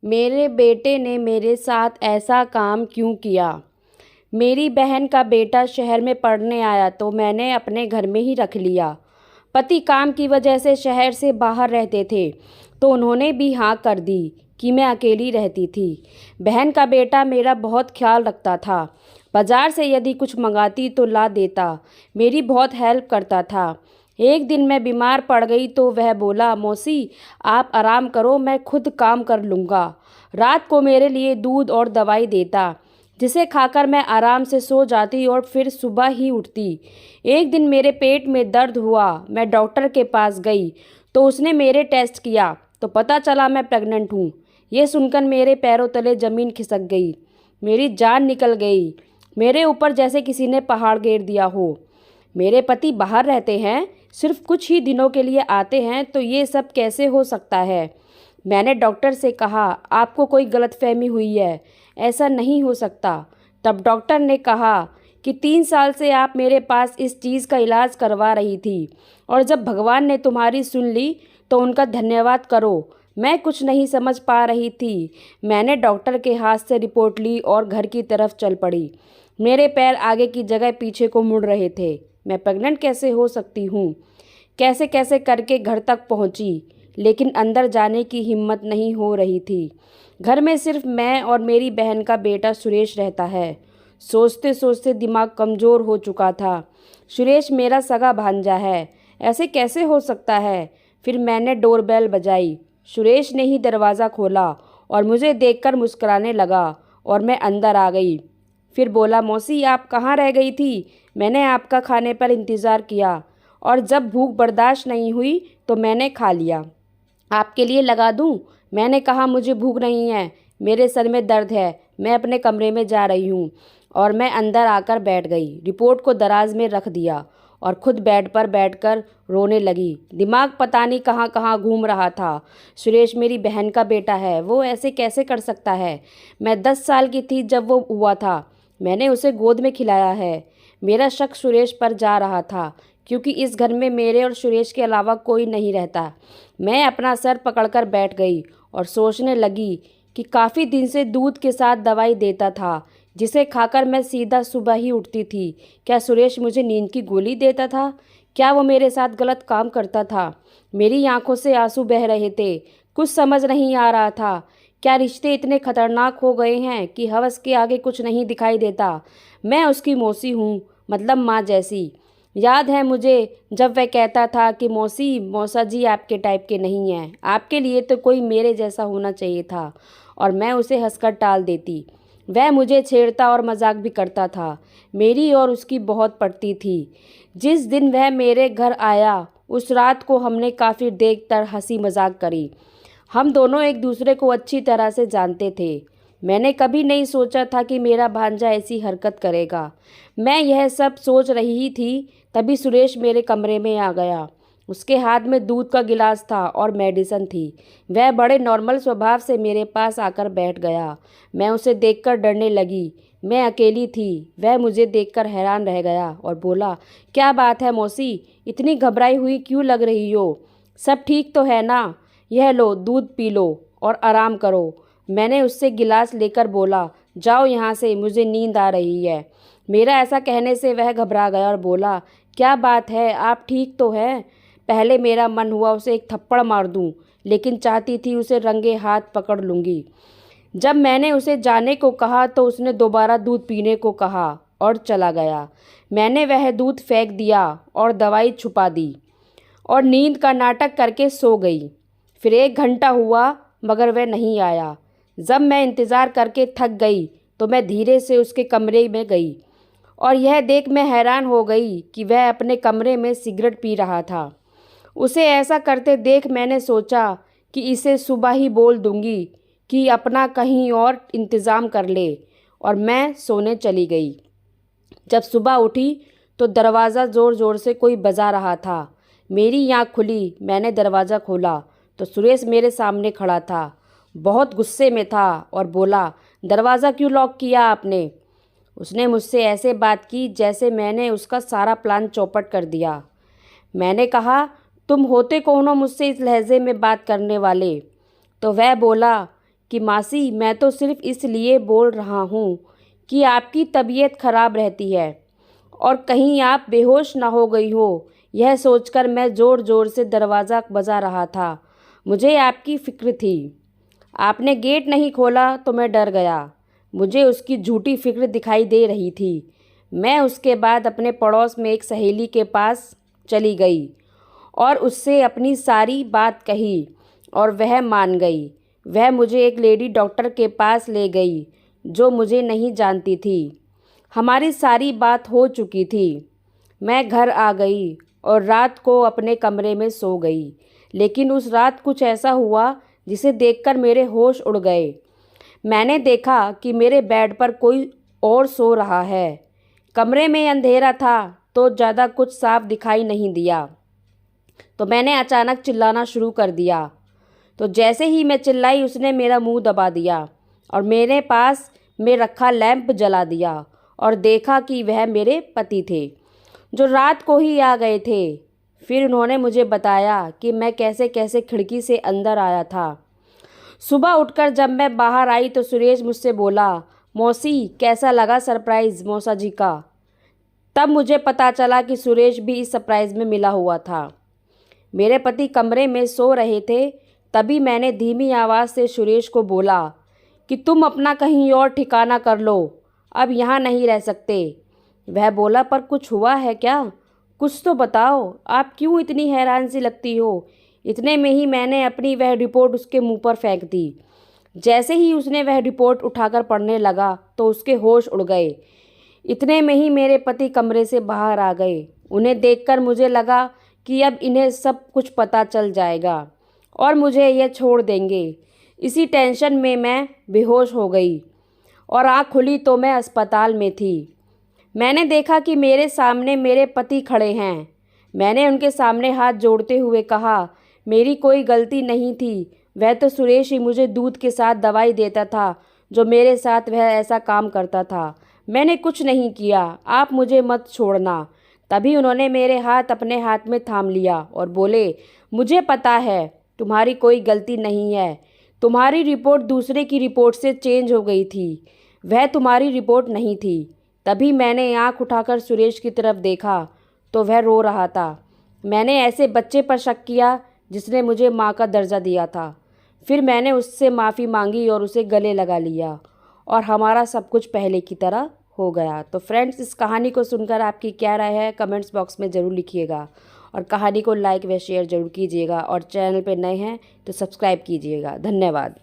मेरे बेटे ने मेरे साथ ऐसा काम क्यों किया। मेरी बहन का बेटा शहर में पढ़ने आया तो मैंने अपने घर में ही रख लिया। पति काम की वजह से शहर से बाहर रहते थे तो उन्होंने भी हाँ कर दी कि मैं अकेली रहती थी। बहन का बेटा मेरा बहुत ख्याल रखता था। बाजार से यदि कुछ मंगाती तो ला देता, मेरी बहुत हेल्प करता था। एक दिन मैं बीमार पड़ गई तो वह बोला, मौसी आप आराम करो, मैं खुद काम कर लूँगा। रात को मेरे लिए दूध और दवाई देता, जिसे खाकर मैं आराम से सो जाती और फिर सुबह ही उठती। एक दिन मेरे पेट में दर्द हुआ, मैं डॉक्टर के पास गई तो उसने मेरे टेस्ट किया तो पता चला मैं प्रेग्नेंट हूँ। ये सुनकर मेरे पैरों तले ज़मीन खिसक गई, मेरी जान निकल गई। मेरे ऊपर जैसे किसी ने पहाड़ गिर दिया हो। मेरे पति बाहर रहते हैं, सिर्फ कुछ ही दिनों के लिए आते हैं, तो ये सब कैसे हो सकता है। मैंने डॉक्टर से कहा, आपको कोई गलतफहमी हुई है, ऐसा नहीं हो सकता। तब डॉक्टर ने कहा कि 3 साल से आप मेरे पास इस चीज़ का इलाज करवा रही थी और जब भगवान ने तुम्हारी सुन ली तो उनका धन्यवाद करो। मैं कुछ नहीं समझ पा रही थी। मैंने डॉक्टर के हाथ से रिपोर्ट ली और घर की तरफ चल पड़ी। मेरे पैर आगे की जगह पीछे को मुड़ रहे थे। मैं प्रेग्नेंट कैसे हो सकती हूँ। कैसे कैसे करके घर तक पहुँची, लेकिन अंदर जाने की हिम्मत नहीं हो रही थी। घर में सिर्फ मैं और मेरी बहन का बेटा सुरेश रहता है। सोचते सोचते दिमाग कमज़ोर हो चुका था। सुरेश मेरा सगा भांजा है, ऐसे कैसे हो सकता है। फिर मैंने डोरबेल बजाई। सुरेश ने ही दरवाज़ा खोला और मुझे देखकर मुस्कुराने लगा और मैं अंदर आ गई। फिर बोला, मौसी आप कहाँ रह गई थी। मैंने आपका खाने पर इंतज़ार किया और जब भूख बर्दाश्त नहीं हुई तो मैंने खा लिया। आपके लिए लगा दूं? मैंने कहा, मुझे भूख नहीं है, मेरे सर में दर्द है, मैं अपने कमरे में जा रही हूँ। और मैं अंदर आकर बैठ गई। रिपोर्ट को दराज में रख दिया और खुद बेड पर बैठकर रोने लगी। दिमाग पता नहीं कहाँ कहाँ घूम रहा था। सुरेश मेरी बहन का बेटा है, वो ऐसे कैसे कर सकता है। मैं 10 साल की थी जब वो हुआ था, मैंने उसे गोद में खिलाया है। मेरा शक सुरेश पर जा रहा था क्योंकि इस घर में मेरे और सुरेश के अलावा कोई नहीं रहता। मैं अपना सर पकड़कर बैठ गई और सोचने लगी कि काफ़ी दिन से दूध के साथ दवाई देता था, जिसे खाकर मैं सीधा सुबह ही उठती थी। क्या सुरेश मुझे नींद की गोली देता था? क्या वो मेरे साथ गलत काम करता था? मेरी आंखों से आंसू बह रहे थे। कुछ समझ नहीं आ रहा था। क्या रिश्ते इतने खतरनाक हो गए हैं कि हवस के आगे कुछ नहीं दिखाई देता। मैं उसकी मौसी हूँ, मतलब माँ जैसी। याद है मुझे जब वह कहता था कि मौसी मौसा जी आपके टाइप के नहीं हैं, आपके लिए तो कोई मेरे जैसा होना चाहिए था। और मैं उसे हंसकर टाल देती। वह मुझे छेड़ता और मजाक भी करता था। मेरी और उसकी बहुत पड़ती थी। जिस दिन वह मेरे घर आया उस रात को हमने काफ़ी देर तक हंसी मजाक करी। हम दोनों एक दूसरे को अच्छी तरह से जानते थे। मैंने कभी नहीं सोचा था कि मेरा भांजा ऐसी हरकत करेगा। मैं यह सब सोच रही थी तभी सुरेश मेरे कमरे में आ गया। उसके हाथ में दूध का गिलास था और मेडिसिन थी। वह बड़े नॉर्मल स्वभाव से मेरे पास आकर बैठ गया। मैं उसे देखकर डरने लगी। मैं अकेली थी। वह मुझे देखकर हैरान रह गया और बोला, क्या बात है मौसी, इतनी घबराई हुई क्यों लग रही हो। सब ठीक तो है ना। यह लो दूध पी लो और आराम करो। मैंने उससे गिलास लेकर बोला, जाओ यहाँ से, मुझे नींद आ रही है। मेरा ऐसा कहने से वह घबरा गया और बोला, क्या बात है, आप ठीक तो हैं। पहले मेरा मन हुआ उसे एक थप्पड़ मार दूं, लेकिन चाहती थी उसे रंगे हाथ पकड़ लूँगी। जब मैंने उसे जाने को कहा तो उसने दोबारा दूध पीने को कहा और चला गया। मैंने वह दूध फेंक दिया और दवाई छुपा दी और नींद का नाटक करके सो गई। फिर 1 घंटा हुआ मगर वह नहीं आया। जब मैं इंतज़ार करके थक गई तो मैं धीरे से उसके कमरे में गई और यह देख मैं हैरान हो गई कि वह अपने कमरे में सिगरेट पी रहा था। उसे ऐसा करते देख मैंने सोचा कि इसे सुबह ही बोल दूंगी कि अपना कहीं और इंतज़ाम कर ले, और मैं सोने चली गई। जब सुबह उठी तो दरवाज़ा ज़ोर ज़ोर से कोई बजा रहा था। मेरी आँख खुली, मैंने दरवाज़ा खोला तो सुरेश मेरे सामने खड़ा था। बहुत गुस्से में था और बोला, दरवाज़ा क्यों लॉक किया आपने। उसने मुझसे ऐसे बात की जैसे मैंने उसका सारा प्लान चौपट कर दिया। मैंने कहा, तुम होते कौन हो मुझसे इस लहजे में बात करने वाले। तो वह बोला कि मासी मैं तो सिर्फ़ इसलिए बोल रहा हूँ कि आपकी तबीयत खराब रहती है और कहीं आप बेहोश ना हो गई हो। यह सोचकर मैं ज़ोर ज़ोर से दरवाज़ा बजा रहा था। मुझे आपकी फ़िक्र थी। आपने गेट नहीं खोला तो मैं डर गया। मुझे उसकी झूठी फ़िक्र दिखाई दे रही थी। मैं उसके बाद अपने पड़ोस में एक सहेली के पास चली गई और उससे अपनी सारी बात कही और वह मान गई। वह मुझे एक लेडी डॉक्टर के पास ले गई जो मुझे नहीं जानती थी। हमारी सारी बात हो चुकी थी। मैं घर आ गई और रात को अपने कमरे में सो गई। लेकिन उस रात कुछ ऐसा हुआ जिसे देखकर मेरे होश उड़ गए। मैंने देखा कि मेरे बेड पर कोई और सो रहा है। कमरे में अंधेरा था तो ज़्यादा कुछ साफ दिखाई नहीं दिया, तो मैंने अचानक चिल्लाना शुरू कर दिया। तो जैसे ही मैं चिल्लाई उसने मेरा मुंह दबा दिया और मेरे पास में रखा लैंप जला दिया और देखा कि वह मेरे पति थे जो रात को ही आ गए थे। फिर उन्होंने मुझे बताया कि मैं कैसे कैसे खिड़की से अंदर आया था। सुबह उठकर जब मैं बाहर आई तो सुरेश मुझसे बोला, मौसी कैसा लगा सरप्राइज़ मौसा जी का। तब मुझे पता चला कि सुरेश भी इस सरप्राइज़ में मिला हुआ था। मेरे पति कमरे में सो रहे थे। तभी मैंने धीमी आवाज़ से सुरेश को बोला कि तुम अपना कहीं और ठिकाना कर लो, अब यहाँ नहीं रह सकते। वह बोला, पर कुछ हुआ है क्या? कुछ तो बताओ, आप क्यों इतनी हैरान सी लगती हो। इतने में ही मैंने अपनी वह रिपोर्ट उसके मुंह पर फेंक दी। जैसे ही उसने वह रिपोर्ट उठाकर पढ़ने लगा तो उसके होश उड़ गए। इतने में ही मेरे पति कमरे से बाहर आ गए। उन्हें देखकर मुझे लगा कि अब इन्हें सब कुछ पता चल जाएगा और मुझे यह छोड़ देंगे। इसी टेंशन में मैं बेहोश हो गई और आँख खुली तो मैं अस्पताल में थी। मैंने देखा कि मेरे सामने मेरे पति खड़े हैं। मैंने उनके सामने हाथ जोड़ते हुए कहा, मेरी कोई गलती नहीं थी। वह तो सुरेश ही मुझे दूध के साथ दवाई देता था, जो मेरे साथ वह ऐसा काम करता था। मैंने कुछ नहीं किया, आप मुझे मत छोड़ना। तभी उन्होंने मेरे हाथ अपने हाथ में थाम लिया और बोले, मुझे पता है तुम्हारी कोई गलती नहीं है। तुम्हारी रिपोर्ट दूसरे की रिपोर्ट से चेंज हो गई थी, वह तुम्हारी रिपोर्ट नहीं थी। तभी मैंने आँख उठाकर सुरेश की तरफ देखा तो वह रो रहा था। मैंने ऐसे बच्चे पर शक किया जिसने मुझे माँ का दर्जा दिया था। फिर मैंने उससे माफ़ी मांगी और उसे गले लगा लिया और हमारा सब कुछ पहले की तरह हो गया। तो फ्रेंड्स, इस कहानी को सुनकर आपकी क्या राय है कमेंट्स बॉक्स में ज़रूर लिखिएगा और कहानी को लाइक व शेयर ज़रूर कीजिएगा और चैनल पर नए हैं तो सब्सक्राइब कीजिएगा। धन्यवाद।